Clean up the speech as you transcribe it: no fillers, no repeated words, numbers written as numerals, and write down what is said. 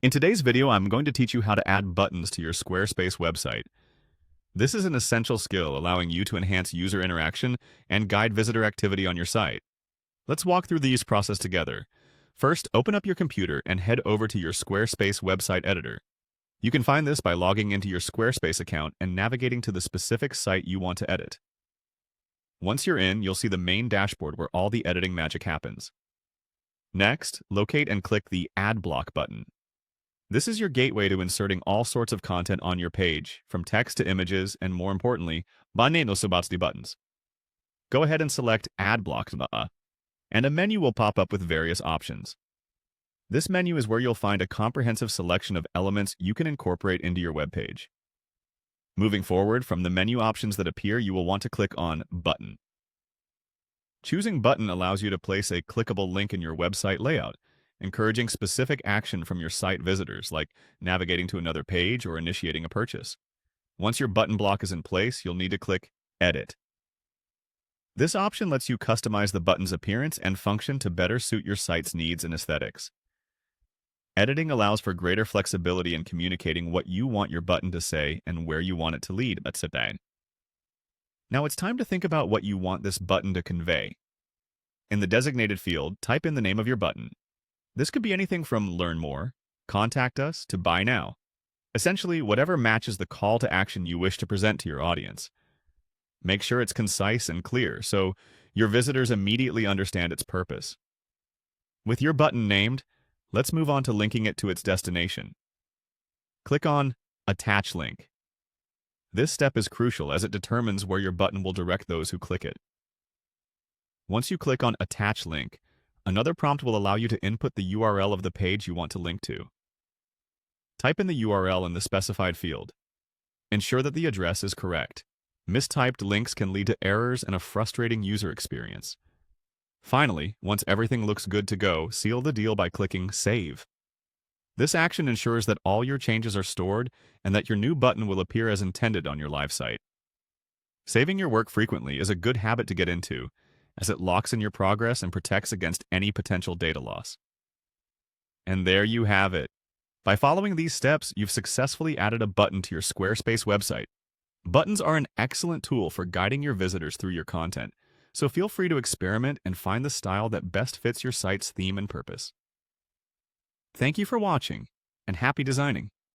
In today's video, I'm going to teach you how to add buttons to your Squarespace website. This is an essential skill allowing you to enhance user interaction and guide visitor activity on your site. Let's walk through these process together. First, open up your computer and head over to your Squarespace website editor. You can find this by logging into your Squarespace account and navigating to the specific site you want to edit. Once you're in, you'll see the main dashboard where all the editing magic happens. Next, locate and click the Add Block button. This is your gateway to inserting all sorts of content on your page, from text to images, and more importantly, buttons. Go ahead and select Add Block, and a menu will pop up with various options. This menu is where you'll find a comprehensive selection of elements you can incorporate into your web page. Moving forward, from the menu options that appear, you will want to click on Button. Choosing Button allows you to place a clickable link in your website layout, encouraging specific action from your site visitors, like navigating to another page or initiating a purchase. Once your button block is in place, you'll need to click Edit. This option lets you customize the button's appearance and function to better suit your site's needs and aesthetics. Editing allows for greater flexibility in communicating what you want your button to say and where you want it to lead. Now it's time to think about what you want this button to convey. In the designated field, type in the name of your button. This could be anything from Learn More, Contact Us, to Buy Now. Essentially, whatever matches the call to action you wish to present to your audience. Make sure it's concise and clear so your visitors immediately understand its purpose. With your button named, let's move on to linking it to its destination. Click on Attach Link. This step is crucial as it determines where your button will direct those who click it. Once you click on Attach Link, another prompt will allow you to input the URL of the page you want to link to. Type in the URL in the specified field. Ensure that the address is correct. Mistyped links can lead to errors and a frustrating user experience. Finally, once everything looks good to go, seal the deal by clicking Save. This action ensures that all your changes are stored and that your new button will appear as intended on your live site. Saving your work frequently is a good habit to get into, as it locks in your progress and protects against any potential data loss. And there you have it. By following these steps, you've successfully added a button to your Squarespace website. Buttons are an excellent tool for guiding your visitors through your content, so feel free to experiment and find the style that best fits your site's theme and purpose. Thank you for watching, and happy designing!